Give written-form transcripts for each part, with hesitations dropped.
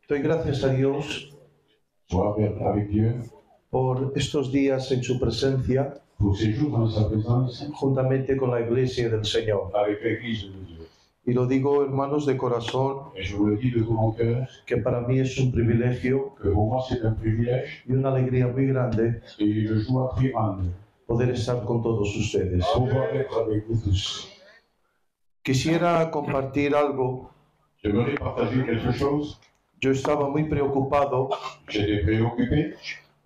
Doy gracias a Dios Sois avec Dieu por estos días en su presencia, pour ces jours dans sa présence juntamente con la Iglesia del Señor. avec l'Église de Dieu. Y lo digo, hermanos, de corazón, Et je vous le dis de tout mon cœur, que para mí es un privilegio que pour moi c'est un privilège y una alegría muy grande et une joie très grande poder estar con todos ustedes. pouvoir être avec vous tous. Quisiera compartir algo. J'aimerais partager quelque chose. Yo estaba muy preocupado J'étais préoccupé,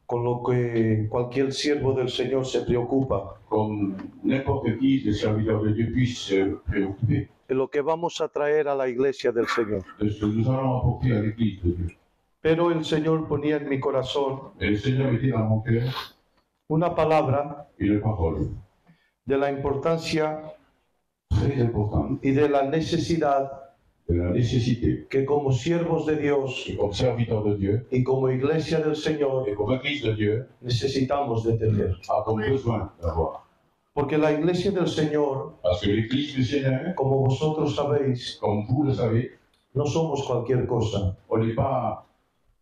con lo que cualquier siervo del Señor se preocupa, comme n'importe qui des serviteurs de Dieu puisse se préoccuper de lo que vamos a traer a la Iglesia del Señor. de ce que nous allons apporter à l'Église de Dieu. Pero el Señor ponía en mi corazón Et le Seigneur mettait dans mon cœur una palabra une parole de la importancia très importante y de la necesidad de la nécessité, que como siervos de Dios et comme serviteur de Dieu y como Iglesia del Señor et comme Église de Dieu, necesitamos de tener. avons besoin d'avoir. Porque la Iglesia del Señor, Parce que l'Église du Seigneur, como vosotros sabéis, comme vous le savez, no somos cualquier cosa. on n'est pas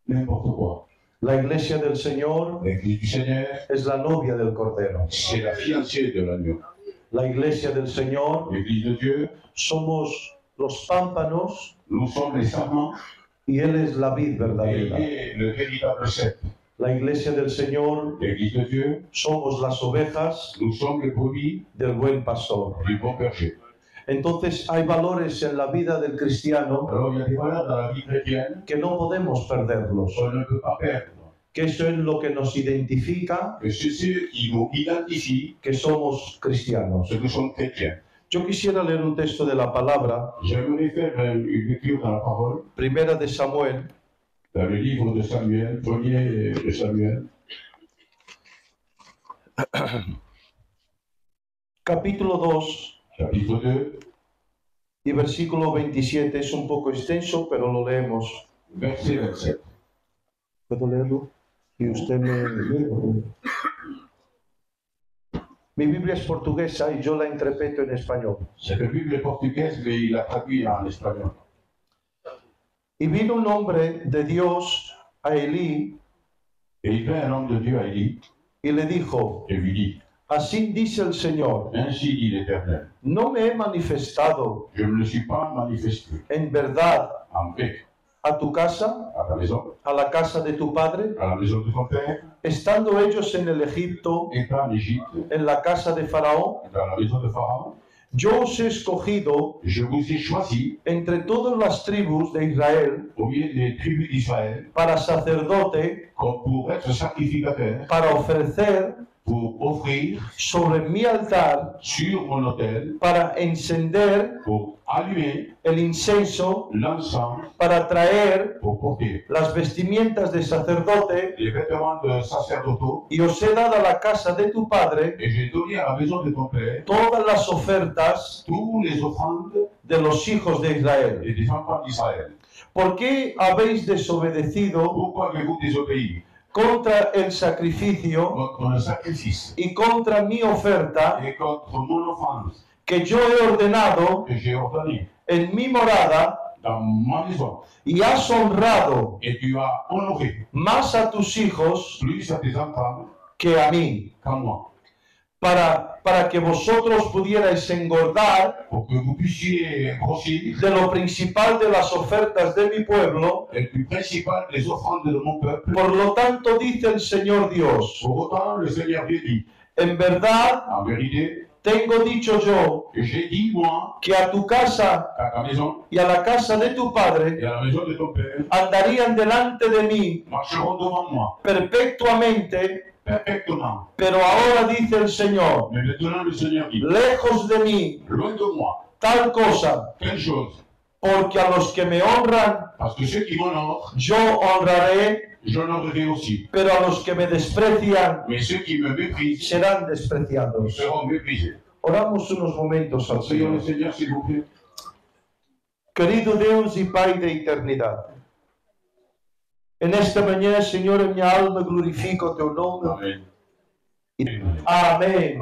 n'importe quoi. La Iglesia del Señor L'Église du Seigneur, es la novia del Cordero. c'est la fiancée de l'agneau. La Iglesia del Señor L'Église de Dieu, somos los pámpanos nous sommes les sarments y Él es la vid et verdadera. il est le véritable cep. La Iglesia del Señor L'Église de Dieu, somos las ovejas nous sommes les brebis del buen pastor. du bon berger. Entonces hay valores en la vida del cristiano Alors il y a des valeurs dans la vie chrétienne que no podemos perderlos, qu'on ne peut pas perdre. que eso es lo que nos identifica, Et c'est ce qui nous identifie, que somos cristianos. ce que nous sommes chrétiens. Yo quisiera leer un texto de la palabra, J'aimerais faire une lecture dans la parole, Primera de Samuel, dans le livre de Samuel, premier de Samuel, capítulo 2 chapitre 2, y versículo 27. Es un poco extenso, pero lo leemos. verset 27. ¿Puedo leerlo? Y usted me... Mi Biblia es portuguesa y yo la interpreto en español. Cette Bible est portugaise, mais il a traduit en espagnol. Y vino un hombre de Dios a Elí Et il vint un homme de Dieu à Élie y le dijo, et lui dit, así dice el Señor, ainsi dit l'Éternel, no me he manifestado je ne me suis pas manifesté en verdad en paix a tu casa, à ta maison, a la casa de tu padre, à la maison de ton père, estando ellos en el Egipto, étant en Égypte, en la casa de Faraón. dans la maison de Pharaon. Yo os he escogido Je vous ai choisi entre todas las tribus de Israel au milieu des tribus d'Israël para sacerdote, comme pour être sacrificateur, para ofrecer pour offrir sobre mi altar, sur mon autel, para encender pour allumer el incenso, l'encens, para traer pour porter las vestimientas de sacerdote, les vêtements de sacerdotaux. y os he dado a la casa de tu padre Et j'ai donné à la maison de ton père todas las ofertas tous les offrandes de los hijos de Israel. et des enfants d'Israël. ¿Por qué habéis desobedecido Pourquoi avez-vous désobéi contra el sacrificio contre le sacrifice y contra mi oferta et contre mon offrande que yo he ordenado que j'ai ordonné en mi morada, dans ma maison? y has honrado Et tu as honoré más a tus hijos plus à tes enfants que a mí, qu'à moi, para que vosotros pudierais engordar pour que vous puissiez grossir. de lo principal de las ofertas de mi pueblo. Et le plus principal des offrandes de mon peuple. Por lo tanto, dice el Señor Dios, Pour autant, le Seigneur Dieu dit, en verdad en vérité, tengo dicho yo que j'ai dit, moi, que a tu casa à ta maison y a la casa de tu et padre à la maison de ton père andarían delante de mí marcheront devant moi perpetuamente, perfectement. pero ahora dice el Señor, Mais maintenant, le Seigneur dit, lejos de mí loin de moi, tal cosa, telle chose, porque a los que me honran parce que ceux qui m'honorent, yo honraré, j'honorerai aussi. pero a los que me desprecian Mais ceux qui me méprisent serán despreciados. seront méprisés. Oramos unos momentos al Prions le Señor. Seigneur, s'il vous plaît. Querido Deus y Pai de eternidad, en esta mañana, Señor, en mi alma glorifico tu nombre. Amen. Amén.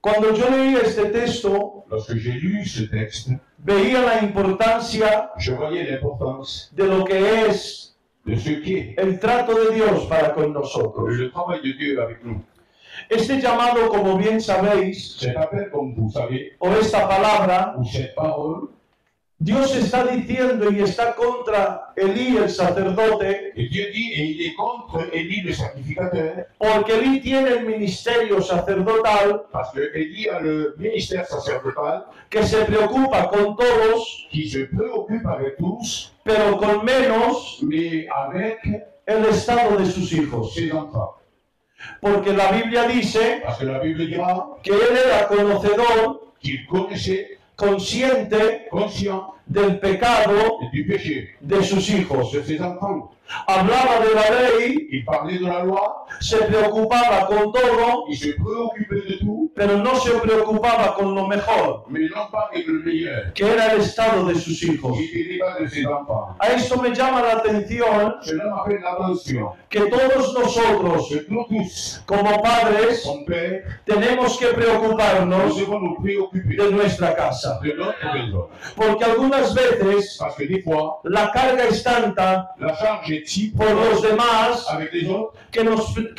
Cuando yo leí este texto, Lorsque j'ai lu ce texte, veía la importancia je voyais l'importance de lo que es de ce qu'est el trato de Dios para con nosotros. le travail de Dieu avec nous. Este llamado, como bien sabéis, Cet appel, comme vous savez, o esta palabra, ou cette parole, Dios está diciendo y está contra Elí, el sacerdote, et Dieu dit, et il est contre Élie le sacrificateur, porque Elí tiene el ministerio sacerdotal parce que Élie a le ministère sacerdotal que se preocupa con todos, qui se préoccupe avec tous, pero con menos mais avec el estado de sus hijos. ses enfants. Porque la Biblia dice Parce que la Bible dira que él era conocedor, qu'il connaissait, consciente conscient del pecado du péché de sus hijos. de ses enfants. Hablaba de la ley, Il parlait de la loi, se preocupaba con todo, il se préoccupait de tout, pero no se preocupaba con lo mejor, mais non pas avec le meilleur, que era el estado de sus hijos. qui était l'état de ses enfants. A esto me llama la atención Cela m'appelle l'attention que todos nosotros, que nous tous, como padres, comme père, tenemos que nous preocuparnos devons nous préoccuper de nuestra casa. de notre maison. Porque algunas veces Parce que des fois, la carga es tanta la charge est si por los demás avec les autres que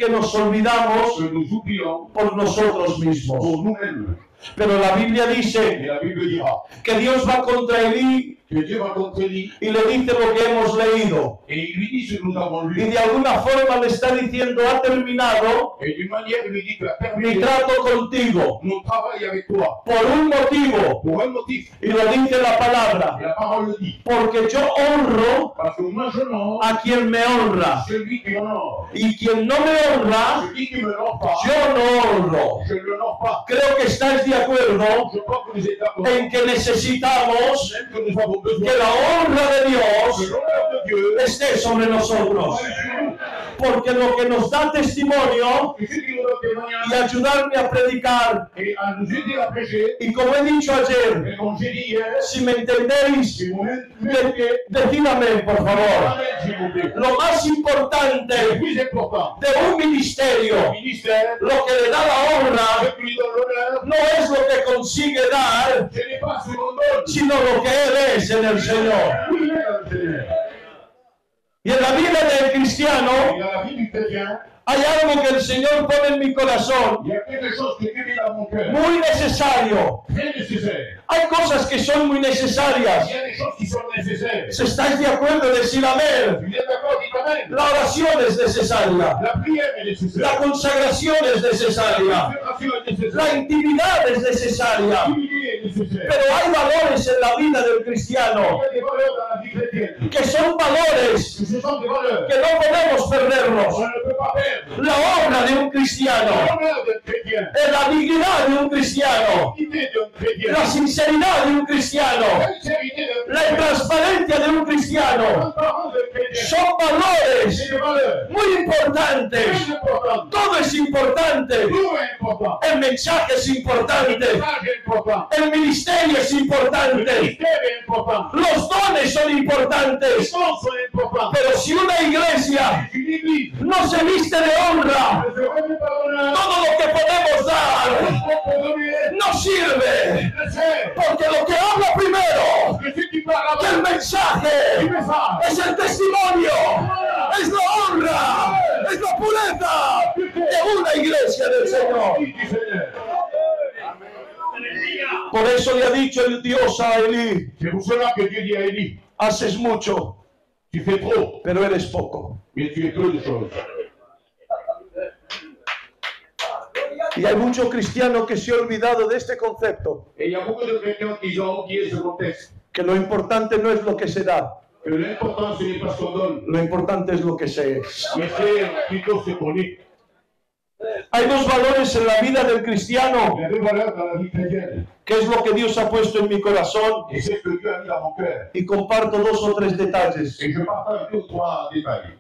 nos olvidamos que nous oublions por nosotros mismos. pour nous-mêmes. Pero la Biblia Et dice la Bible dira que Dios va contra Elí que Dieu va contre Élie y le dice lo que hemos leído. et il lui dit ce que nous avons Y lu. de alguna forma le está diciendo, ha terminado Et d'une manière, il lui dit que la mi terminé trato contigo mon travail avec toi por un motivo. pour un motif. Y lo dice la palabra, Et la parole le dit. porque yo honro Parce que moi, je honore a quien me honra. celui qui honore. Y quien no me honra, Celui qui ne me honore pas, yo no honro. je ne l'honore pas. Creo que estáis de acuerdo Je crois que vous êtes d'accord. en que necesitamos Même que nous avons besoin que la honra de que Dios l'honneur de Dieu esté sobre nosotros. soit sur nous. Porque lo que nos da testimonio Et celui qui nous donne y témoignage ayudarme a predicar, et à nous aider à prêcher, y como he dicho ayer, et comme j'ai dit hier, si me entendéis, si vous m'écoutez, decídame por favor. amen, s'il vous plaît. Lo más Le importante plus important, de un le ministerio, ministère, lo que le da la honra, ce qui lui donne l'honneur, no es lo que consigue dar, ce n'est pas ce qu'on donne, sino lo que Él es en el Señor. lui est le Seigneur. Y en la vida del cristiano Et dans la vie du chrétien, hay algo que el Señor pone en mi corazón, il y a quelque chose que Dieu met dans mon cœur, muy necesario. très nécessaire. Hay cosas que son muy necesarias. Il y a des choses qui sont nécessaires. Si estáis de acuerdo, decir amén. Vous êtes d'accord, dites amen. La oración es necesaria. La prière est nécessaire. La consagración es necesaria. La consécration est nécessaire. La intimidad es necesaria. L'unité est nécessaire. Pero hay valores en la vida del Il cristiano y a des valeurs dans la vie chrétienne. que son valores Ce sont des valeurs que no podemos perdernos. on ne peut pas perdre. La honra de un cristiano, L'honneur d'un chrétien, la dignidad de un cristiano, l'unité d'un chrétien, la sinceridad de un cristiano, la sincérité d'un la chrétien, transparencia de un cristiano. la transparence d'un chrétien. Son valores C'est des valeurs muy importantes. très importantes. Todo es importante. Tout est important. El mensaje es Le importante. message est important. El ministerio es Le importante. ministère est important. Los dones son Les importantes. dons sont importants. Pero si una iglesia Une église no se viste de honra, ne se remet pas d'honneur, todo lo que podemos dar on peut donner, no sirve. ne sert. Porque lo que habla primero Que ceux qui parlent que avant el mensaje du message, es el testimonio, es la honra, es la pureza de una iglesia del Señor. du Seigneur. Por eso le ha dicho el Dios a Elí, C'est pour cela que Dieu dit à Élie, haces mucho, tu fais trop, pero eres poco. mais tu es peu de choses. Y hay muchos cristianos que se han olvidado de este concepto, Et il y a beaucoup de chrétiens qui ont oublié ce contexte. que lo importante no es lo que se da, Que l'important, ce n'est pas ce qu'on donne, lo importante es lo que se es. mais c'est plutôt ce qu'on est. Hay dos valores en la vida del cristiano, Il y a deux valeurs dans la vie chrétienne. que es lo que Dios ha puesto en mi corazón, Et c'est ce que Dieu a mis dans mon cœur. y comparto dos o tres detalles. Et je partage deux ou trois détails.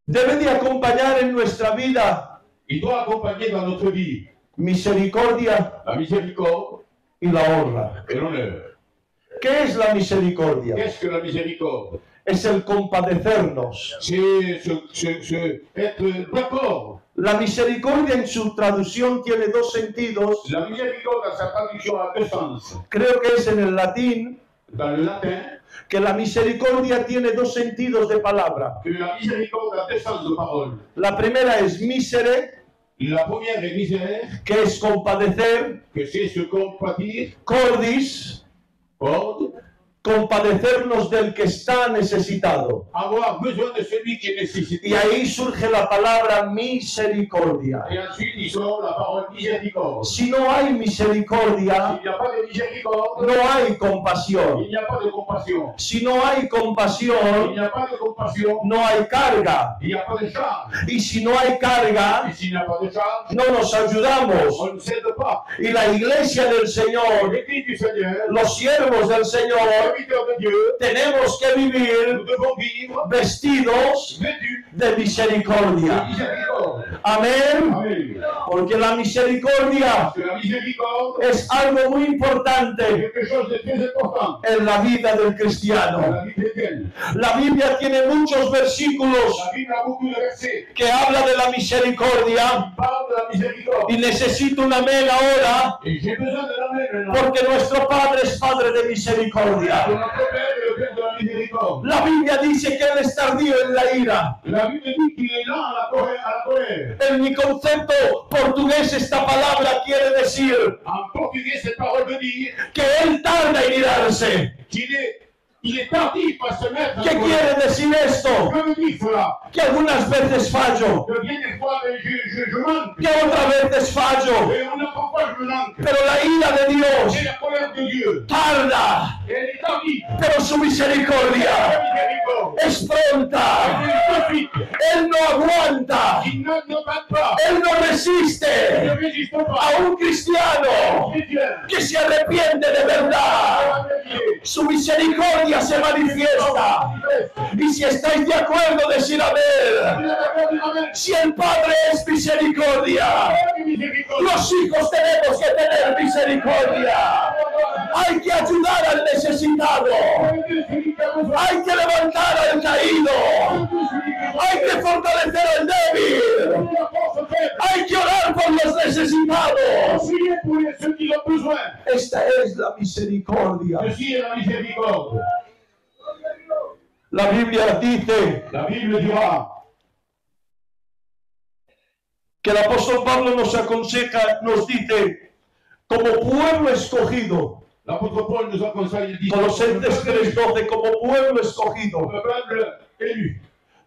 Debe de acompañar en nuestra vida Il doit accompagner dans notre vie misericordia la miséricorde y la honra. et l'honneur. ¿Qué es la misericordia? Qu'est-ce que la miséricorde? es el compadecernos. C'est être d'accord. La misericordia en su traducción tiene dos sentidos. La miséricorde, dans sa traduction, a deux sens. Creo que es en el latín Dans le latin, que la misericordia tiene dos sentidos de palabra. que la miséricorde a deux sens de parole. La primera es misere, La première est misère, que es compadecer, que c'est se compatir, cordis, ordre, compadecernos del que está necesitado. avoir besoin de celui qui est nécessité. Y ahí surge la palabra misericordia. Et ensuite, ils ont la parole miséricorde. Si no hay misericordia, S'il n'y a pas de miséricorde, no hay compasión. il n'y a pas de compassion. Si no hay Il compasión, n'y a pas de compassion, no hay carga. il n'y a pas de charge. Y si no hay carga, Et s'il n'y a pas de charge, no nos ayudamos. on ne s'aide pas. Y la iglesia del Señor, L'Église du Seigneur, los siervos del les Señor, serviteurs de Dieu, tenemos que nous vivir devons vivre vestidos vêtus de de misericordia. miséricorde. Amén. Amen. Porque la misericordia Parce que la miséricorde es algo muy importante est quelque chose de très important en la vida del dans cristiano. la vie chrétienne. La Biblia tiene muchos versículos La Bible a beaucoup de versets que habla de la misericordia qui parlent de la miséricorde. y necesito un amén ahora Et j'ai besoin de l'amener maintenant. porque nuestro Padre es Padre de misericordia. Pour notre Père est le Père de la miséricorde. La Biblia dice que Él es tardío en la ira. La Bible dit qu'il est lent à la colère. En mi concepto portugués esta palabra quiere decir En portugais, cette parole veut dire que Él tarda en irarse. qu'il est tardif à se mettre en ¿Qué colère. quiere decir esto? Que veut dire cela? Que algunas veces fallo, Que bien des fois, je manque. que otras veces fallo, Et on n'apprend pas, je manque. pero la ira de Dios C'est la colère de Dieu. tarda, Et elle est tardive. pero su misericordia La miséricorde. es pronta. Elle est tout vite. Él no aguanta, Il ne bat pas. Él no Il ne resiste résiste pas. a un cristiano Chrétien. que se arrepiente de verdad. Su misericordia se manifiesta. Y si estáis de acuerdo, decir amén. Si el Padre es misericordia, los hijos tenemos que tener misericordia. Hay que ayudar al necesitado. Hay que levantar al caído. Hay que fortalecer al débil. Hay que orar por los necesitados. Esta es la misericordia. Ceci est la miséricorde. La Biblia dice La Bible dira que el apóstol Pablo nos aconseja, nos dice, como pueblo escogido, l'apôtre Paul nous conseille, il dit, Colosenses 3:12, como pueblo escogido, le peuple élu,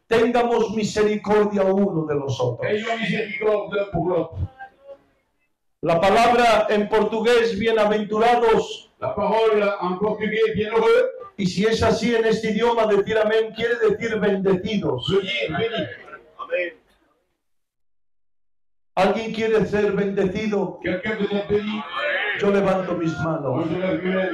tengamos misericordia uno de los otros. ayons miséricorde l'un pour l'autre. La palabra en portugués, bienaventurados, La parole en portugais, bienheureux, y si es así en este idioma, decir amén quiere decir bendecidos. veut dire béni. ¿Alguien quiere ser bendecido? Quelqu'un veut être béni, Yo levanto mis moi manos. je lève mes mains.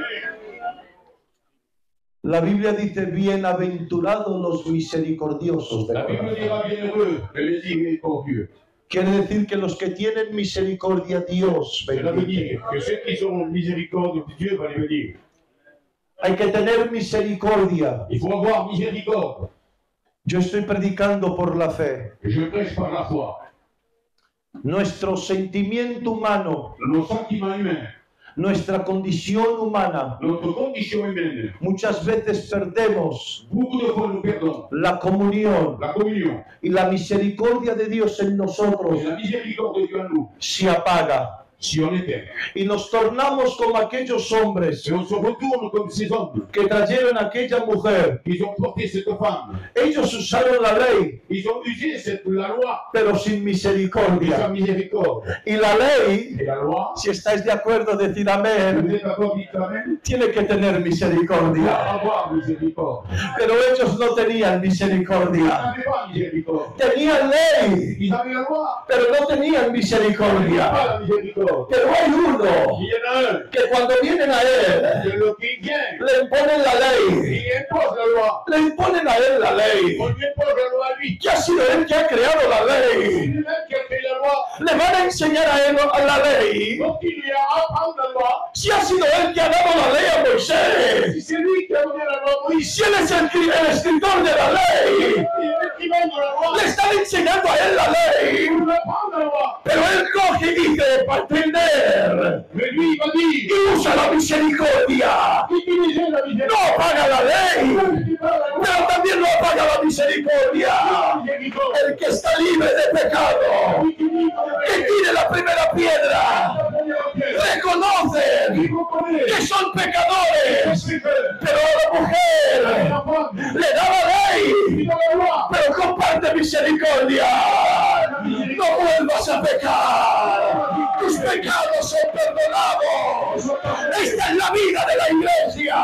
La Biblia dice, bienaventurados los misericordiosos de La Bible corazón. dira bienheureux, les miséricordieux. Quiere decir que los que tienen misericordia, Dios Cela veut bendice. dire que ceux qui ont miséricorde, Dieu va les bénir. Hay que tener misericordia. Il faut avoir miséricorde. Yo estoy predicando por la fe. Je prêche par la foi. Nuestro sentimiento humano, Nos sentiments humains, nuestra condición humana, notre condition humaine, muchas veces perdemos beaucoup de fois nous perdons la comunión la communion. y la misericordia de Dios en nosotros Et la miséricorde de Dieu en nous, se apaga. si on était. Y nos tornamos como aquellos hombres Et on se retourne comme ces hommes. que trajeron a aquella mujer. Ils ont porté cette femme. Ellos usaron la ley, Ils ont usé la loi pero sin de sa misericordia. miséricorde. Y la ley, Et la loi, si estáis de acuerdo, decir vous amén, êtes d'accord, dites Amen, tiene que tener doit misericordia. avoir miséricorde. Pero ellos no tenían Ils misericordia. n'avaient pas miséricorde. Tenían ley, Ils avaient la loi, pero no tenían ils n'avaient misericordia. pas la miséricorde. Pero hay uno Il y en a un, que cuando vienen a él, qui vient, le imponen la ley. il impose la loi. Le imponen a él la ley. On lui impose la loi à lui. Que ha sido él que ha creado la C'est ley. lui-même qui a fait la loi. Le van a enseñar a él a la ley. Donc il lui a apprendre la loi. Si ha sido él que ha dado la ley a Si Moisés. c'est lui qui a donné la loi à Moïse. Si él es el escritor de la ley, Il est l'écrivain de la loi. le están enseñando a él la ley. Il veut apprendre la loi. Pero él coge y dice, para entender, Mais lui, il va dire, y usa la misericordia. utilisez la miséricorde. No apaga la ley, pero también no apaga la misericordia. El que está libre de pecado, que tire la primera piedra. Reconocen que son pecadores, pero la mujer le da la ley, pero comparte misericordia. No vuelvas a pecar, tus pecados son perdonados. Esta es la vida de la iglesia.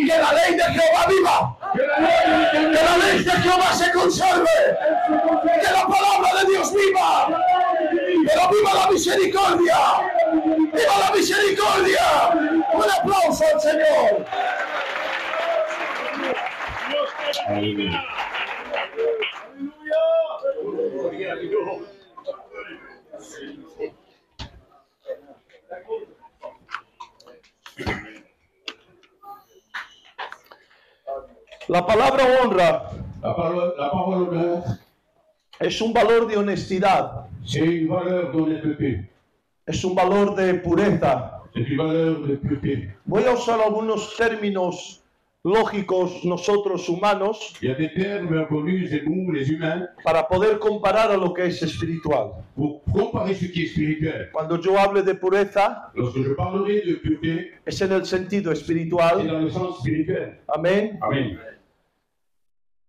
Que la ley de Jehová viva, que la ley de Jehová se conserve, que la palabra de Dios viva, pero viva la misericordia, viva la misericordia. Un aplauso al Señor. Aleluya. La palabra honra La parole honneur, es un valor de honestidad, c'est une valeur d'honnêteté. es un valor de pureza. C'est une valeur de pureté. Voy a usar algunos términos lógicos nosotros humanos Il y a des termes connus de nous, les humains, para poder comparar a lo que es espiritual. pour comparer ce qui est spirituel. Cuando yo hable de pureza, Lorsque je parlerai de pureté, es en el sentido c'est espiritual. dans le sens spirituel. Amén. Amen.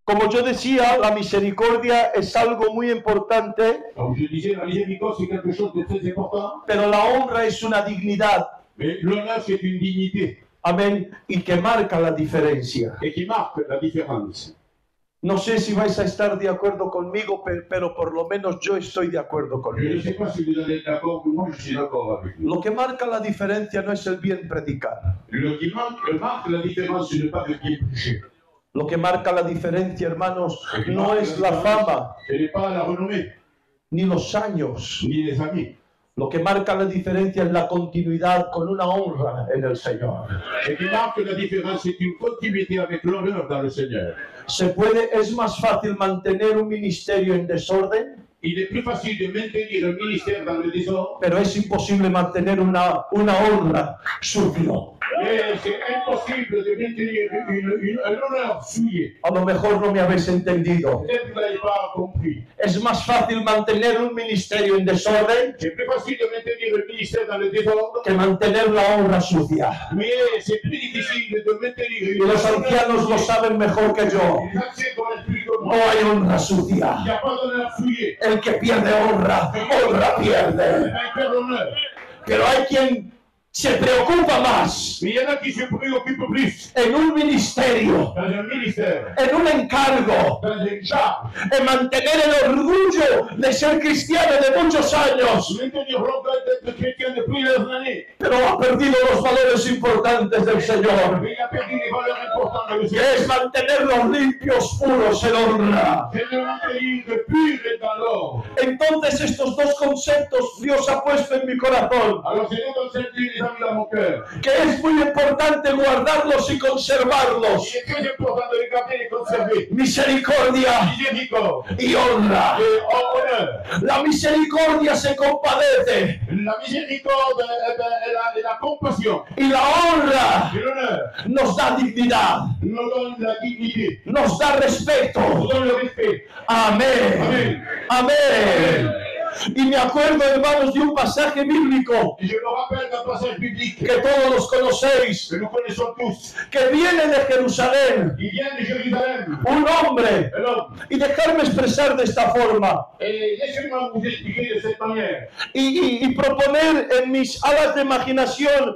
Como yo decía, la misericordia es algo muy importante, Comme je disais, la miséricorde, c'est quelque chose de très important, pero la honra es una dignidad. mais l'honneur, c'est une dignité Amén. Y que marca la diferencia. et qui marque la différence. No sé si vais a estar de acuerdo conmigo, pero por lo menos yo estoy de acuerdo Je ne sais conmigo. pas si vous allez être d'accord, mais moi, je suis d'accord avec vous. Lo que marca la diferencia no es el bien predicar. Le marque la différence, ce n'est pas de bien prêcher. Lo que marca la diferencia, hermanos, no es la fama Ce n'est pas la renommée, ni los años. ni les amis. Lo que marca la diferencia es la continuidad con una honra en el Señor. Ce qui marque la différence, c'est une continuité avec l'honneur dans le Seigneur. Es más fácil mantener un ministerio en desorden, Il est plus facile de maintenir un ministère dans le désordre, pero es imposible mantener una honra sucia. mais c'est impossible de maintenir un honneur souillé. A lo mejor no me habéis entendido. Peut-être que vous n'avez pas compris. Es más fácil mantener un ministerio en desorden C'est plus facile de maintenir un ministère dans le désordre, que mantener la honra sucia. mais c'est plus difficile de maintenir Y los ancianos lo saben mejor que yo. Les anciens connaissent plus que No moi. hay honra Il sucia. n'y a pas d'honneur souillé. El que pierde honra, honra pierde. Il perd l'honneur. Pero hay quien se preocupa más Mais il y en a qui se préoccupent plus en un ministerio, dans un ministère, en un encargo, dans un charge, en mantener el orgullo de ser cristiano de muchos años, maintenir l'orgueil d'être chrétien de plusieurs années. pero ha perdido los valores importantes del Señor, Mais il a perdu les valeurs importantes de que Seigneur. es mantenerlos limpios, puros en honra. C'est de maintenir de pur et dans l'ordre. Entonces estos dos conceptos Dios ha puesto en mi corazón, Alors c'est nous comme ça que les amis dans mon cœur. que es muy importante guardarlos y conservarlos. Il est très important de les garder et les conserver. Misericordia Miséricorde y honra. et honneur. La misericordia se compadece La miséricorde et la compassion y la honra et l'honneur nos da dignidad, nous donnent la dignité, nos da nous respeto. donnent le respect. Amén. Amén. Y me acuerdo, hermanos, de un pasaje bíblico Et je me rappelle d'un passage biblique que todos los conocéis, que nous connaissons tous. que viene de Jerusalén Il vient de Jérusalem, un hombre, un homme. y dejarme expresar de esta forma Et laissez-moi vous expliquer de cette manière. y proponer en mis alas de imaginación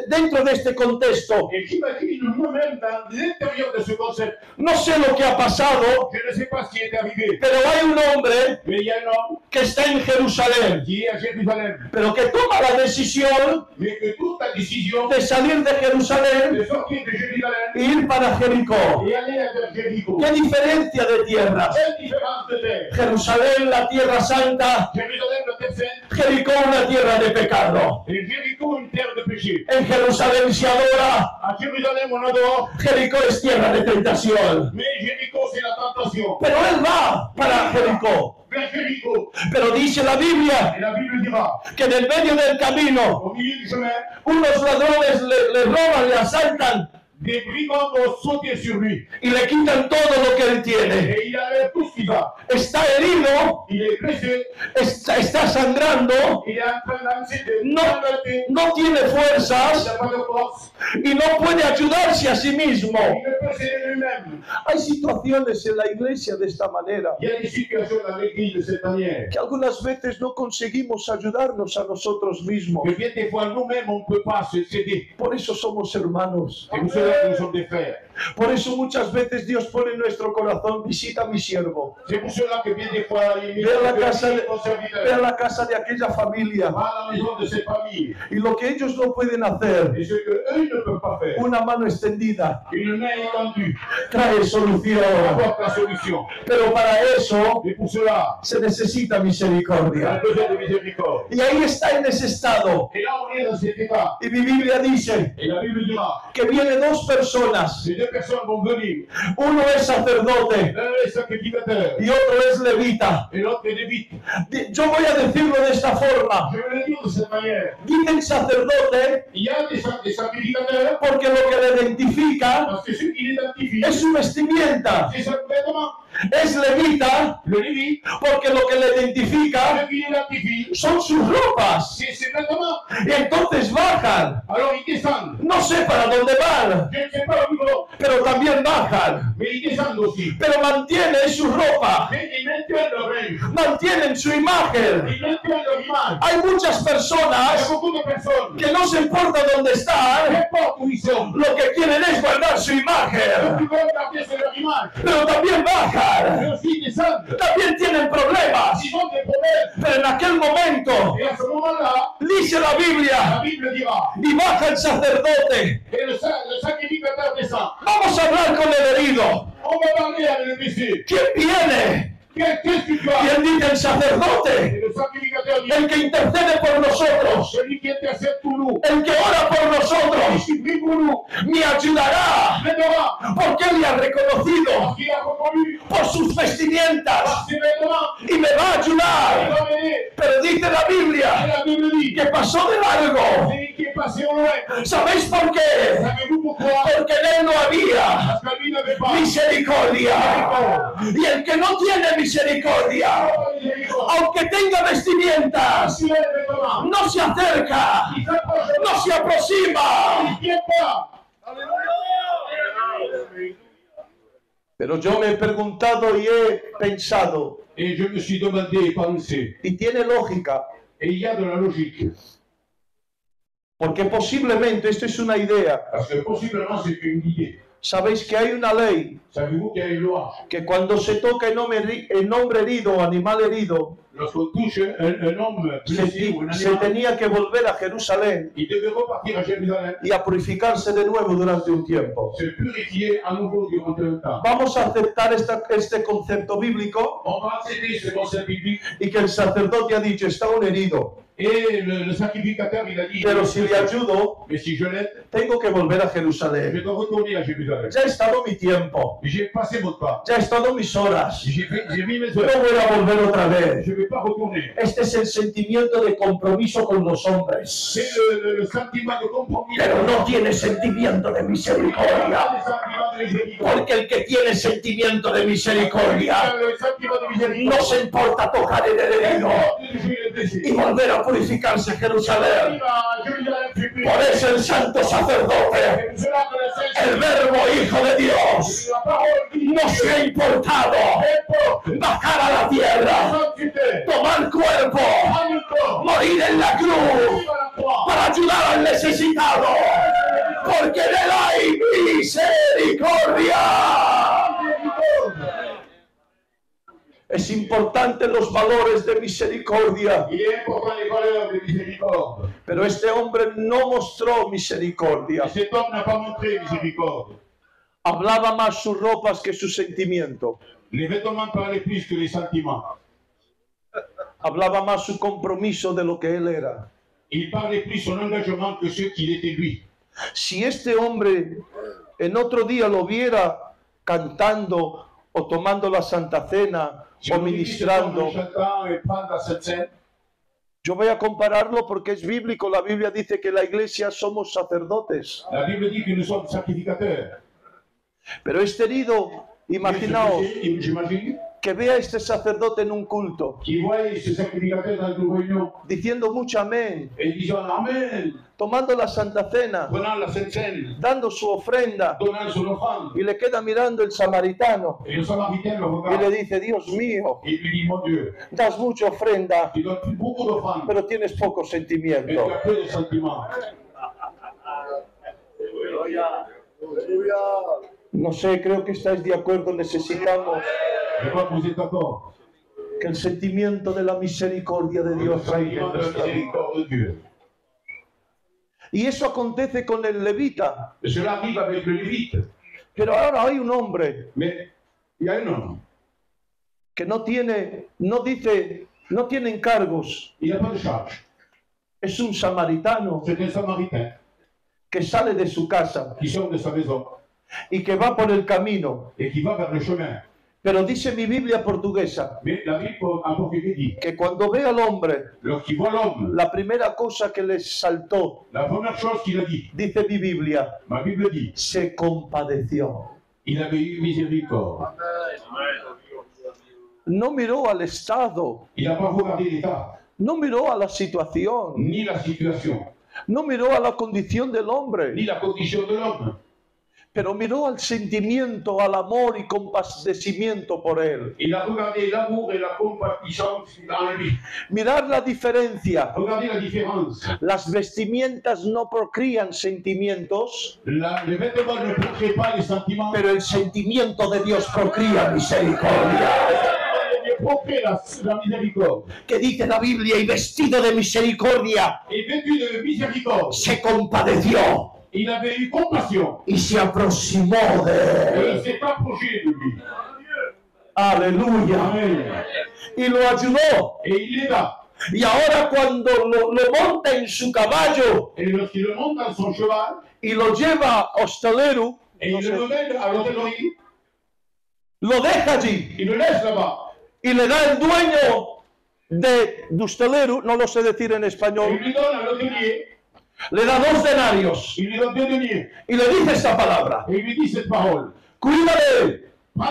dentro de este contexto. Et j'imagine moi-même dans l'intérieur de ce concept. No sé lo que ha pasado, Je ne sais pas ce qui est arrivé, pero hay un hombre mais il y a un homme que está en Jerusalén, qui est à Jérusalem, pero que toma la decisión mais que toute la décision de salir de Jerusalén de sortir de Jérusalem e ir para Jericó. et aller vers Jéricho. ¡Qué diferencia de tierras! Quelle différence de terre. Jerusalén, la tierra santa, Jérusalem, la terre sainte, Jericó, una tierra de pecado. et Jéricho, une terre de péché. En Jerusalén se adora. À Jérusalem, on adore, Jericó es tierra de tentación. mais Jéricho, c'est la tentation. Pero él va para Jericó. Vers Jéricho. Pero dice la Biblia Et la Bible dira, que en el medio del camino au milieu du chemin, unos ladrones le roban, le asaltan des brigands vont sauter sur lui. y le quitan todo lo que él tiene. Et il enlève tout ce qu'il a. Está herido, Il est blessé. está sangrando, Il est en train d'enseigner. no tiene Il fuerzas n'a pas de force. y no puede ayudarse a sí mismo. Il ne peut s'aider lui-même. Hay situaciones en la iglesia de esta manera Il y a des situations dans l'église de cette manière. que algunas veces no conseguimos ayudarnos a nosotros mismos. Que bien des fois, nous-mêmes, on ne peut pas se céder. Por eso somos hermanos. C'est pour cela que nous sommes des frères. Por eso muchas veces Dios pone en nuestro corazón, visita a mi siervo. C'est pour cela que bien des fois, il Ve a la casa de, ton ve a serviteur. la casa de aquella familia. Va à la maison de cette famille. Y lo que ellos no pueden hacer, Et ce qu'eux ne peuvent pas faire. una mano extendida Une main étendue trae solución. apporte la solution. Pero para eso Et pour cela, se necesita il y a misericordia. besoin de miséricorde. Y ahí está en ese estado. Et là, on est dans cet état. Y mi Biblia dice Et la Bible dira, que vienen dos personas. ces deux personnes vont venir. Uno es sacerdote L'un est sacrificateur y otro es levita. et l'autre est lévite. Yo voy a decirlo de esta forma. Je vais le dire de cette manière. Dicen sacerdote Il y a des sacrificateurs porque lo que le identifica parce que ce qui l'identifie, es su vestimenta. c'est son vêtement. Es levita Le lévite, porque lo que le identifica ce qui l'identifie, son sus ropas. c'est ses vêtements. Y entonces bajan. Alors ils descendent. No sé para dónde van, Je ne sais pas où ils vont, pero también bajan. mais ils descendent aussi. Pero mantienen su ropa, Mais ils maintiennent leur règne. mantienen su imagen. Ils maintiennent leur image. Hay muchas Il y a personas beaucoup de personnes, que no se importa dónde están, n'importe où ils sont, lo que quieren es guardar su qui imagen. veulent garder sur leur image. Pero también bajan, Mais aussi ils descendent. también tienen problemas. Ils ont des problèmes. Pero en aquel momento, Et à ce moment-là, dice la la Biblia, Bible dira, y baja el sacerdote. et le sacrificateur descend. Vamos a hablar con el herido. On va parler avec le blessé. ¿Quién viene? Qu'est-ce que tu as? ¿Quién dice el sacerdote? Et le sacrificateur dit, El que intercede por nosotros, celui qui intercède pour nous, el que ora por nosotros, qui prie pour nous, me ayudará, l'aidera, porque él le ha reconocido parce qu'il a reconnu por sus vestimentas par ses vêtements, y me va a il ayudar. va m'aider. Pero dice la Et Biblia la Bible dit, que pasó de largo. celui qui est passé au loin, ¿Sabéis por qué? savez-vous pourquoi? Porque en él no había Parce que lui n'avait pas misericordia. Y el que no tiene misericordia, aunque tenga vestimentas, il a les vêtements, no se acerca, il s'approche, no se aproxima. il ne vient pas. Pero yo me he preguntado y he pensado, Et je me suis demandé et pensé, y tiene lógica, et il y a de la logique, porque posiblemente esto es una idea. parce que possiblement c'est une idée. Sabéis que hay una ley Savez-vous qu'il y a une loi? que cuando se toca el hombre herido o animal herido, Lorsqu'on touche un homme blessé ou un se animal, tenía que volver a Jerusalén il devait repartir à Jérusalem, y a purificarse de nuevo durante un tiempo. se purifier à nouveau durant un temps. Vamos a aceptar este concepto bíblico On va accepter ce concept biblique y que el sacerdote ha dicho, está un herido, et le sacrificateur il a dit, pero si le ayudo, mais si je l'aide, tengo que volver a je Jerusalén. dois retourner à Jérusalem. Ya he estado mi tiempo, J'ai passé mon temps, ya he estado mis horas, j'ai mis mes no heures, voy a volver otra vez. je ne vais pas retourner. Este es el sentimiento de compromiso con los hombres, C'est le sentiment de compromis. pero no tiene sentimiento de Le misericordia. sentiment de miséricorde. Porque el que tiene sentimiento de misericordia Le sentiment de miséricorde. no se importa tocar el herido y volver a purificarse a Jerusalén. Por eso el santo sacerdote, el verbo hijo de Dios, no se ha importado bajar a la tierra, tomar cuerpo, morir en la cruz para ayudar al necesitado, porque en él hay misericordia. Es importante los valores de misericordia, Il est important les valeurs de miséricorde. pero este hombre no mostró misericordia. Et cet homme n'a pas montré miséricorde. Hablaba más sus ropas que su sentimiento. Les vêtements parlaient plus que les sentiments. Hablaba más su compromiso de lo que él era. Il parlait plus son engagement que ce qu'il était lui. Si este hombre en otro día lo viera cantando o tomando la Santa Cena Si o on dit ce soir, ministrando, le chantant et prendre la Sainte Seine, yo voy a compararlo porque es bíblico. La Biblia dice que la iglesia somos sacerdotes. la Bible dit que nous sommes sacrificateurs. Pero este herido, imaginaos J'imagine que vea a este sacerdote en un culto qu'il voit ce sacrificateur dans une réunion diciendo mucho amén, et disant Amen, tomando la Santa Cena, prenant la Sainte Seine, dando su ofrenda, donnant son offrande. y le queda mirando el samaritano Et le Samaritain le y le regarde dice: Dios mío, et lui dit, mon Dieu, das mucha ofrenda, tu donnes beaucoup d'offrandes, pero tienes poco mais tu sentimiento. as peu de sentiments. No sé, creo que estáis de acuerdo. Necesitamos Je crois que vous êtes d'accord. que el sentimiento de la misericordia de Le Dios reine sentiment en de la nuestra vida. miséricorde de Dieu. Y eso acontece con el levita. Et cela arrive avec le Lévite. Pero ahora hay un hombre Mais il y a un homme, que no tiene encargos. il n'a pas de charge. Es un samaritano C'est un Samaritain que sale de su casa qui sort de sa maison y que va por el camino. et qui va vers le chemin. Pero dice mi Biblia portuguesa Mais la Bible en portugais dit, que cuando ve al hombre, lorsqu'il voit l'homme, la primera cosa que le saltó, la première chose qu'il a dit, dice mi Biblia, ma Bible dit, se compadeció. il avait eu miséricorde. No miró al estado, Il n'a pas regardé l'état, no miró a la situación, ni la situation, no miró a la condición del hombre, ni la condition de l'homme. pero miró al sentimiento, al amor y compadecimiento por él. Il a regardé l'amour et la compatissance en lui. Mirar la diferencia. Regardez la différence. Las vestimentas no procrían sentimientos, Les vêtements ne procréent pas les sentiments, pero el sentimiento de Dios procría misericordia. Dieu procrée la miséricorde. Que dice la Biblia: y vestido de misericordia, Et vêtu de miséricorde, se compadeció il avait eu compassion y se aproximó de et il él. s'est approché de lui. Aleluya. Amen. Y lo ayudó. Et il l'aida. Y ahora cuando lo monta en su caballo Et lorsqu'il le monte dans son cheval, y lo lleva a hostelero, et il le mène à l'hôtellerie, lo deja allí il le laisse là-bas. y le da el dueño de hostelero, no lo sé decir en Et il español, lui donne à l'hôtelier, le da 2 denarios il lui donne 2 deniers. y le dice esta palabra: Et il lui dit cette parole. cuida de él, Prends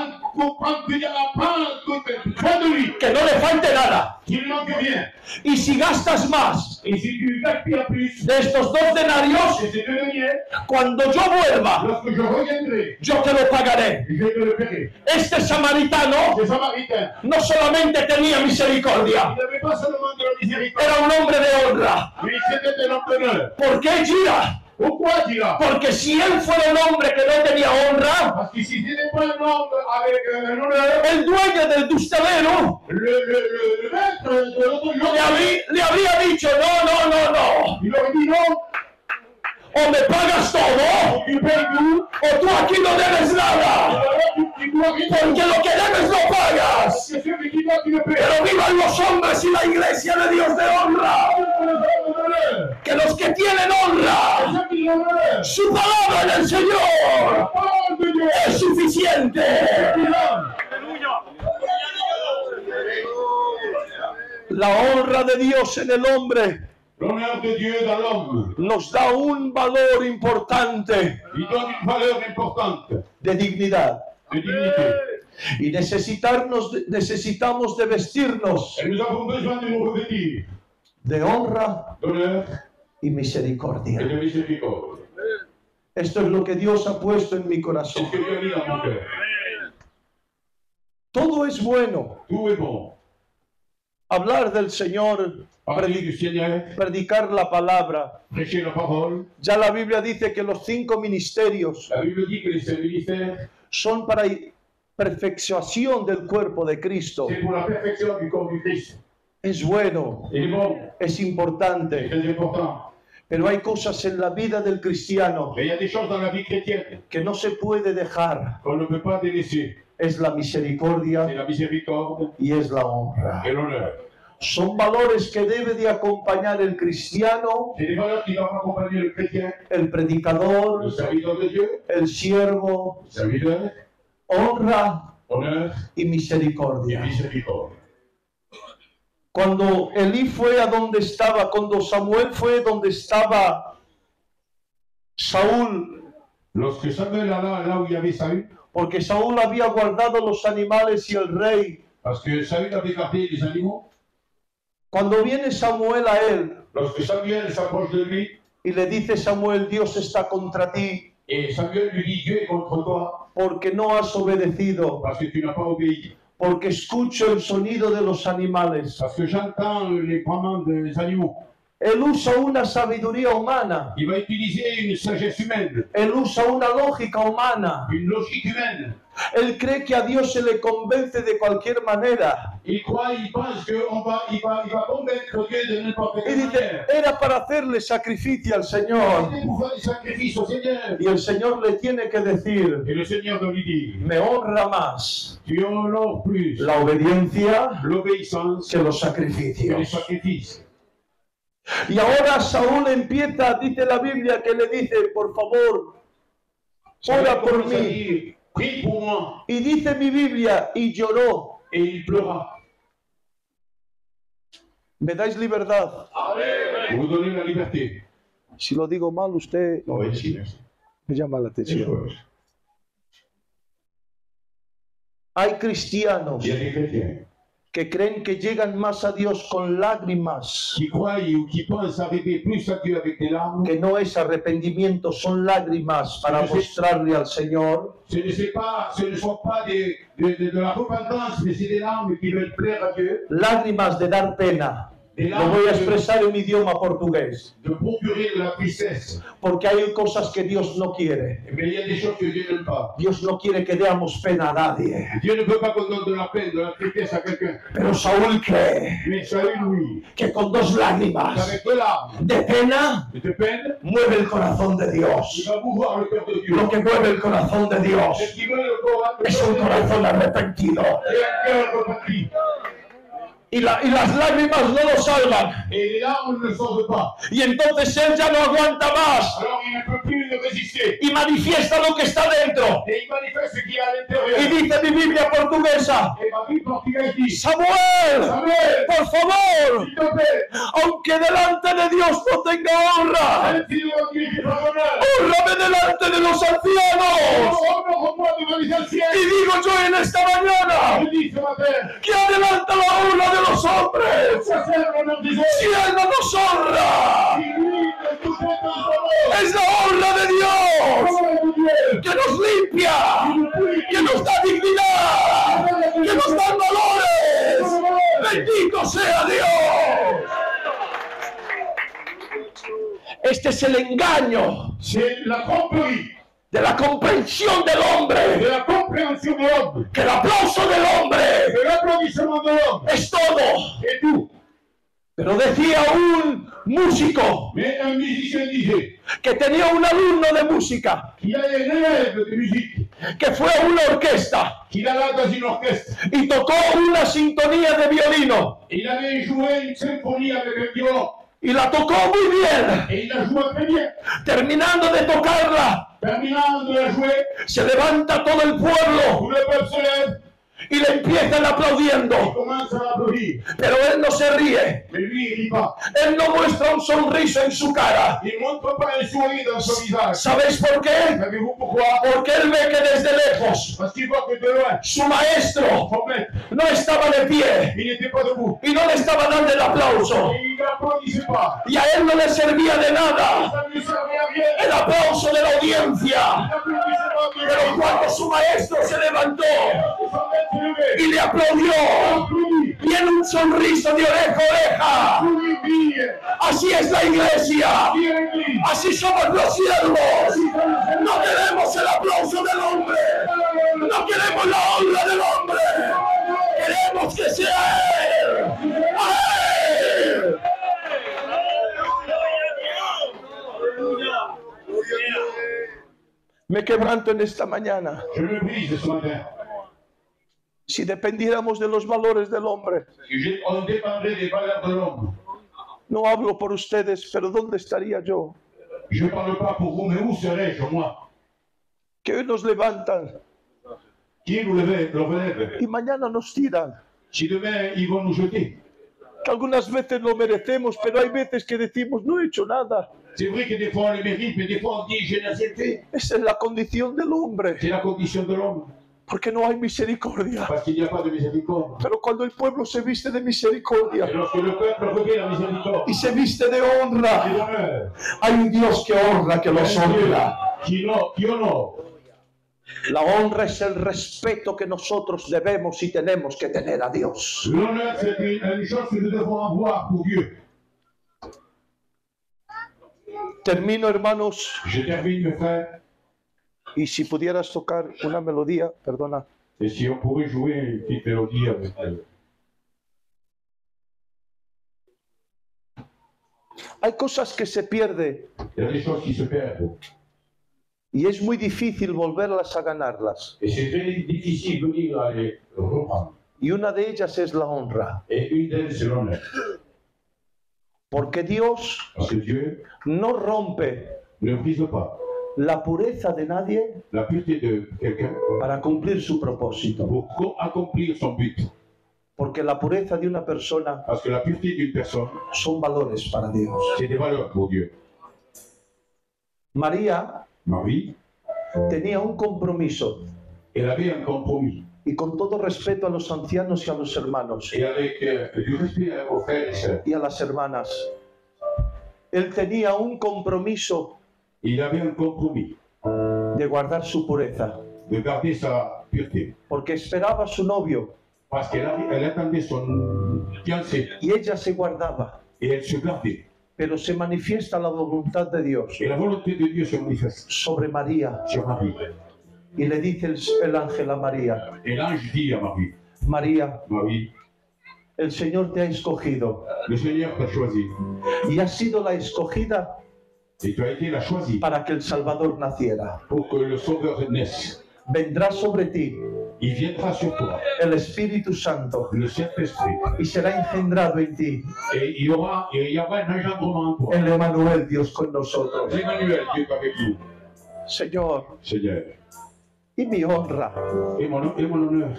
soin de lui, que no le falte nada. qu'il ne manque rien. Y si gastas más Et si tu gaspilles plus de estos 2 denarios, de ces 2 deniers, cuando yo vuelva, lorsque je reviendrai, yo te lo pagaré. je te le paierai. Este samaritano Ce Samaritain, no solamente tenía misericordia, il n'avait pas seulement de la miséricorde, era un hombre de honra. mais c'était un homme d'honneur. ¿Por qué gira? Pourquoi dit-il? Porque si él fuera un hombre que no tenía honra, Parce que si ce n'était pas un homme avec un honneur, el dueño del hostelero le maître de l'hôtellerie, le habría dicho: no, il aurait dit non, o me pagas todo, tu payes tout, o tú aquí no debes nada, tu dois rien. porque lo que debes lo pagas. C'est celui qui doit qui le paie. Pero vivan los hombres y la iglesia de Dios de honra, que los que tienen honra, Ceux qui l'ont honneur, su palabra en el Señor la parole de Dieu, es suficiente. La honra de Dios en el hombre l'honneur de Dieu dans l'homme, nos da un valor importante il donne une valeur importante de dignidad. de dignité. Y necesitamos de vestirnos Et nous avons besoin de nous revêtir de honra d'honneur y et misericordia. de miséricorde. Esto es lo que Dios ha puesto en mi C'est corazón. ce que Dieu a mis dans mon cœur. Todo es bueno. Tout est bon. Hablar del Señor, Parler du Seigneur, predicar la palabra. prêcher la parole. Ya la Biblia dice que los 5 ministerios La Bible dit que les 5 ministères, son para perfección del cuerpo de Cristo. c'est pour la perfection du corps du Christ. Es bueno, Il est bon, es c'est importante, très important. pero hay cosas en la vida del cristiano Mais il y a des choses dans la vie chrétienne que no se puede dejar. qu'on ne peut pas délaisser. Es la C'est misericordia la miséricorde y es la honra. et l'honneur. Son valores que debe de acompañar el cristiano, C'est des valeurs qui doivent accompagner le chrétien, el predicador, le serviteur de Dieu, el siervo, le serviteur, honra honneur y et misericordia. miséricorde. Cuando Elí fue a donde estaba, cuando Samuel fue donde estaba Saúl, Lorsque Samuel alla là où il y avait Saül, porque Saúl había guardado los animales y el rey, parce que Saül avait gardé les animaux, cuando viene Samuel a él lorsque Samuel s'approche de lui, y le dice Samuel, Dios está contra ti, et Samuel lui dit, Dieu est contre toi, porque no has obedecido, parce que tu n'as pas obéi, porque escucho el sonido de los animales. parce que j'entends les braiements des animaux. Él usa una sabiduría humana, Il va utiliser une sagesse humaine, él usa una lógica humana. une logique humaine. Él cree que a Dios se le convence de cualquier manera. Il croit, il pense qu'il va convaincre Dieu de n'importe Y quelle dice, manière. era para hacerle sacrificio al Señor. C'était pour faire des sacrifices au Seigneur. Y el Señor le tiene que decir, Et le Seigneur doit lui dire, me honra más tu honores plus la obediencia l'obéissance que los que les sacrificios. sacrifices. Y ahora Saúl empieza, dice la Biblia, que le dice, por favor, ora por Commence à mí. dire, prie pour moi. Y dice mi Biblia, y lloró. Et il pleura. ¿Me dais libertad? Vous donnez la liberté. Si lo digo mal, usted Non, ici, merci. me llama la C'est atención. chouette. Hay cristianos Il y a des chrétiens que creen que llegan más a Dios con lágrimas, qui croient ou qui pensent arriver plus à Dieu avec des larmes. que no es arrepentimiento, son lágrimas para mostrarle al Señor. Ce ne sont pas de la repentance, mais c'est des larmes qui veulent plaire à Dieu. Lágrimas de dar pena. Lo voy a expresar en idioma portugués, De procurer de la tristesse. porque hay cosas que Dios no quiere. Mais il y a des choses que Dieu n'aime pas. Dios no quiere que demos pena a nadie. Dieu ne veut pas qu'on donne de la peine, de la tristesse à quelqu'un. Pero Saúl cree Mais Saül, oui, que con dos lágrimas avec deux larmes de pena de peine, mueve el corazón de il Dios. va mouvoir le cœur de Dieu. Lo que mueve el corazón de Dios Ce qui veut le corps es un corazón arrepentido. et un cœur repenti. Y las lágrimas no lo salvan. Et les larmes ne sortent pas. Y entonces él ya no aguanta más Alors il ne peut plus le résister. y manifiesta lo que está dentro. Et il manifeste ce qu'il y a à Y l'intérieur. dice mi Biblia portuguesa, Et ma Bible portugaise dit, Samuel, Samuel, por favor, s'il te plaît, aunque delante de Dios no tenga honra, même si devant Dieu j'ai pas d'honneur, honrame delante de los ancianos. honore-moi devant les anciens. Y digo yo en esta mañana, Je dis ce matin, que adelanta la honra de los hombres. ça sert l'honneur des hommes. Si Él no nos honra, Si lui ne tout fait dans son honneur, es la honra de Dios honneur de Dieu, que nos limpia, il nous purifie. que nos da dignidad, que nos da valores. Bendito sea Dios. Este es el engaño C'est la tromperie de la comprensión del hombre, de la compréhension de l'homme, que el aplauso del hombre de l'applaudissement de l'homme, es todo. et tout. Pero decía un músico Mais un musicien disait que tenía un alumno de música qu'il a un élève de musique, que fue a una orquesta qu'il alla dans une orchestre. y tocó una sintonía de violino Il avait joué une symphonie avec un violon. y la tocó muy bien. Et il la joue très bien. Terminando de tocarla, Terminant de la jouer, se levanta todo el pueblo tout le peuple se lève y le empiezan et aplaudiendo. commence à applaudir. Pero él no se ríe, Mais lui, il rit pas. él no muestra un sonriso en su cara. Il ne montre pas un sourire dans son visage. ¿Sabéis por qué? Savez-vous pourquoi? Porque él ve que desde lejos Parce qu'il voit que de loin, su maestro son maître, no estaba de pie il n'était pas debout. y no le estaba dando el aplauso. Et il n'applaudissait pas. Y a él no le servía de nada Ça ne lui servait à rien. el aplauso de la audiencia. L'applaudissement de Pero l'homme. cuando su maestro se levantó Son maître se levait. y le aplaudió, Applaudit. viene un sonriso de oreja a oreja. Applaudit, brille. Así es la iglesia. Brille l'église. Así somos los siervos. No queremos el aplauso del hombre. No queremos la honra del hombre. Queremos que sea Él. ¡A Él! Me quebranto en esta mañana. Je me brise ce matin. Si dependiéramos de los valores del hombre, On dépendrait des valeurs de l'homme. no hablo por ustedes, pero ¿dónde estaría yo? Je ne parle pas pour vous, mais où serais-je, moi? Que hoy nos levantan Qui nous relève? y mañana nos tiran. Si demain, ils vont nous jeter. Que algunas veces lo merecemos, pero hay veces que decimos, no he hecho nada. C'est vrai que des fois, on le mérite, mais des fois, on dit, je n'ai rien fait. Esa es la condición del hombre, C'est la condition de l'homme. porque no hay misericordia. Parce qu'il n'y a pas de miséricorde. Pero cuando el pueblo se viste de misericordia Et lorsque le peuple revêt la miséricorde y se viste de et honra, l'honneur, hay un Dios que honra, que los honra. qui honore. La honra es el respeto que nosotros debemos y tenemos que tener a Dios. L'honneur, c'est une chose que nous devons avoir pour Dieu. Termino, hermanos, Je termine, mes frères. y si pudieras tocar una melodía, perdona. Et si on pourrait jouer une petite mélodie avec elle. Hay cosas que se pierden Il y a des choses qui se perdent. y es muy difícil volverlas a ganarlas. Et c'est très difficile de venir à les reprendre. Y una de ellas es la honra. Et une d'elles, c'est l'honneur. Porque Dios Parce que Dieu no rompe ne brise pas la pureza de nadie la pureté de quelqu'un para cumplir su propósito. pour accomplir son but. Porque la pureza de una persona Parce que la pureté d'une personne, son valores para Dios. c'est des valeurs pour Dieu. María Marie, tenía un compromiso, elle avait un compromis. y con todo respeto a los ancianos y a los hermanos Et avec du respect aux frères et sœurs, y a las hermanas, él tenía un compromiso il avait un compromis de guardar su pureza, de garder sa pureté. porque esperaba a su novio Parce elle attendait son fiancé y ella se guardaba, et elle se gardait. pero se manifiesta la voluntad de Dios Et la volonté de Dieu se manifeste sobre María sur Marie. y le dice el ángel a María: Et l'ange dit à Marie, María, Marie, el Señor te ha escogido le Seigneur t'a choisi. y has sido la escogida Et tu as été la choisie para que el Salvador naciera. pour que le Sauveur naisse. Vendrá sobre ti Il viendra sur toi, el Espíritu Santo le Saint-Esprit. y será engendrado en ti Et il y aura un engendrement en toi. el Emmanuel, Dios con nosotros. Emmanuel, Dieu est avec nous. Señor, Seigneur, y mi honra, et mon honneur,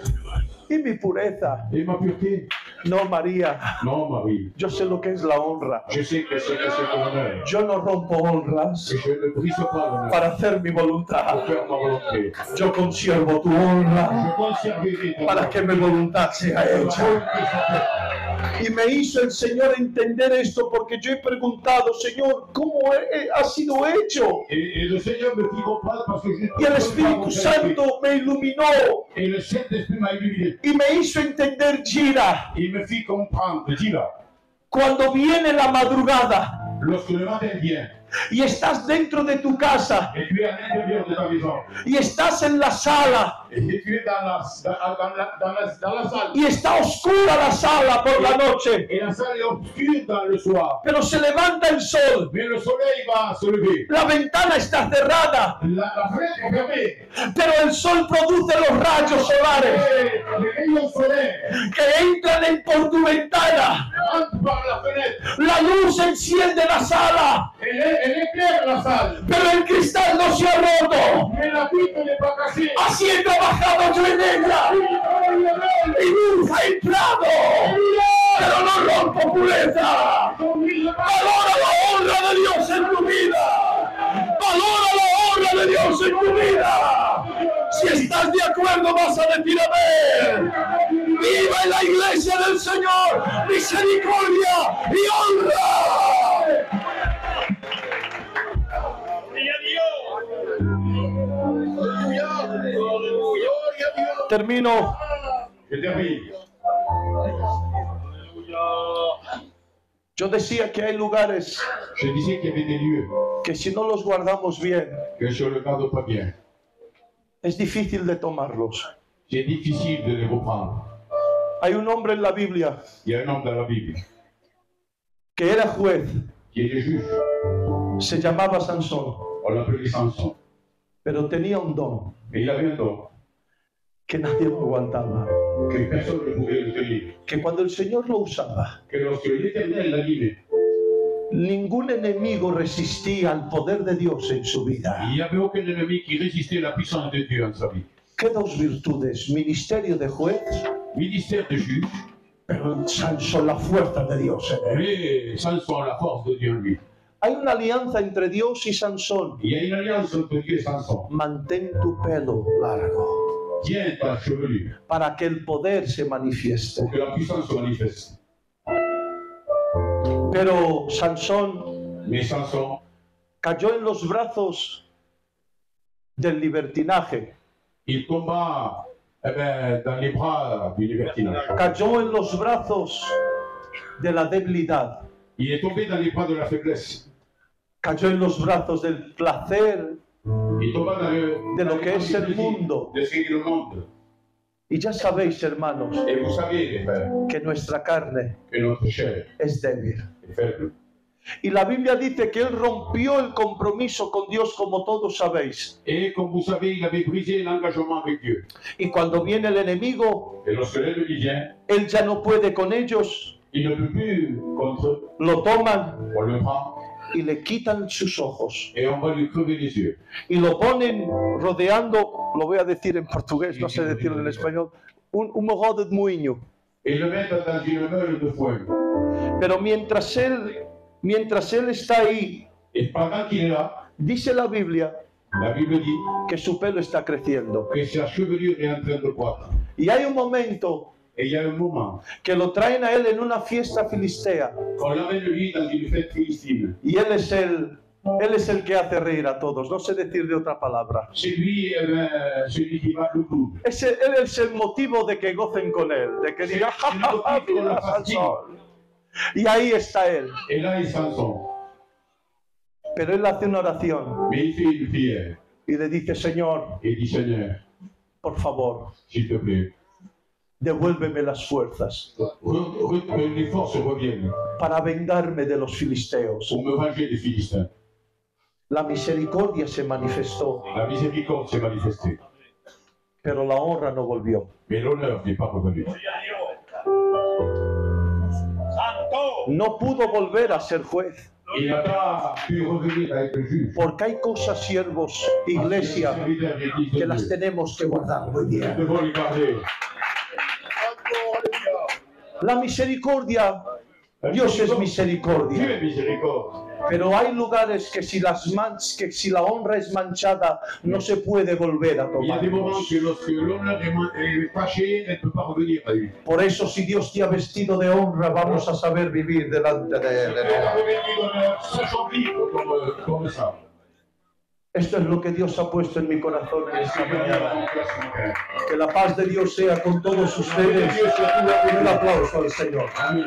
y mi pureza. et ma pureté. No, María, Non, Marie, yo sé lo que es la honra. je sais que c'est ton honneur. Yo no rompo honras Et je ne brise pas l'honneur para hacer mi pour voluntad. faire ma volonté. Yo conservo tu honra Je conserverai ton para que mi voluntad sea hecha. Y me hizo el Señor entender esto, porque yo he preguntado: Señor, ¿cómo ha sido hecho? Et le Seigneur me fit comprendre parce que je Y el Espíritu Santo me iluminó Et le Saint-Esprit m'a illuminé. y me hizo entender, Gira, Il me fit comprendre, dis-là, cuando viene la madrugada lorsque le matin vient y estás dentro de tu casa et tu es à l'intérieur de ta maison y estás en la sala et tu es dans la salle y está oscura la sala por la noche, et la salle est obscure dans le soir, pero se levanta el sol, mais le soleil va se lever. la ventana está cerrada, La fenêtre est fermée pero el sol produce los rayos solares et les rayons solaires que entran por tu ventana. entrent par la fenêtre. La luz enciende la sala, Elle éclaire la salle, pero el cristal no se ha roto. mais la vitre n'est pas cassée. Así he trabajado yo en ella y luz ha entrado, pero no rompo pureza. Valora la honra de Dios en tu vida. Valora la honra de Dios en tu vida. Si estás de acuerdo, vas a decir amén. Viva en la iglesia del Señor misericordia y honra. Termino. Je termine. Yo decía que hay lugares Je disais qu'il y avait des lieux que si no los guardamos bien, que je ne garde pas bien. es difícil de tomarlos. C'est difficile de les reprendre. Hay un hombre en la Biblia Il y a un homme dans la Bible que era juez, qui était juge. se llamaba Sansón, On l'appelait Samson. pero tenía un don, Et il avait un don. que que nadie lo aguantaba, que personne ne pouvait le tenir. que cuando el Señor lo usaba, Que lorsque l'Éternel l'animait, ningún enemigo resistía al poder de Dios en su vida. il n'y avait aucun ennemi qui résistait à la puissance de Dieu en sa vie. ¿Qué dos virtudes? Ministerio de juez, Ministère de juge, pero Sansón la fuerza de Dios en él. mais Samson, la force de Dieu en lui. Hay una alianza entre Dios y Sansón. Il y a une alliance entre Dieu et Samson. Mantén tu pelo largo Tiens ta chevelure para que el poder se manifieste. pour que la puissance se manifeste. Pero Sansón Mais Samson cayó en los brazos del libertinaje, il tomba dans les bras du libertinage. cayó en los brazos de la debilidad, Il est tombé dans les bras de la faiblesse. cayó en los brazos del placer Il tomba dans de dans lo les que bras es du el plaisir, mundo. de ce qu'est le monde. Y ya sabéis, hermanos, Et vous savez, les frères, que nuestra carne que notre chair es débil. est faible. Y la Biblia dice que él rompió el compromiso con Dios, como todos sabéis. Et comme vous savez, il avait brisé l'engagement avec Dieu. Y cuando viene el enemigo, Et lorsque l'ennemi vient, él ya no puede con ellos, il ne peut plus contre eux. lo toman On le prend y le quitan sus ojos. et on va lui crever les yeux. Y lo ponen rodeando, lo voy a decir en portugués, no sé decirlo en español, un mojado de moinho. Et le mettre dans une meule de foin. Pero mientras él está ahí, Et pendant qu'il est là, dice la Biblia la Bible dit que su pelo está creciendo. que sa chevelure est en train de croître. Y hay un momento Et il y a un moment que lo traen a él en una fiesta filistea. qu'on l'amène lui dans une fête philistine. Y él es el que hace reír a todos, no sé decir de otra palabra. C'est lui, celui qui va le coup. Él es el motivo de que gocen con él, de que digan, ¡ja, ja, ja, mira a Sansón! Y ahí está él. Et là, il Samson. Pero él hace una oración Mais il fait une prière. y le dice, Señor, Et il dit, Seigneur, por favor, s'il te plaît, devuélveme las fuerzas que les forces reviennent para vengarme de los filisteos. pour me venger des Philistins. La misericordia se manifestó, La miséricorde s'est manifestée, pero la honra no volvió. mais l'honneur n'est pas revenu. No pudo volver a ser juez, Il n'a pas pu revenir à être juge. porque hay cosas, siervos, iglesia, que las tenemos que guardar muy Nous bien. devons les garder. La misericordia, Dios es Dieu misericordia, est miséricorde. pero hay lugares que si la honra es manchada, no se puede volver a Il y a des moments tomar. que lorsque l'honneur est fâché, elle ne peut pas revenir à lui. Por eso, si Dios te ha vestido de honra, vamos a saber vivir delante de Él. Elle a revêtu d'honneur, sachant vivre comme ça. Esto es lo que Dios ha puesto en mi corazón en esta C'est que Dieu a mañana. en place ce matin. Que la paz de Dios sea con todos ustedes. Un aplauso al Señor. Amen.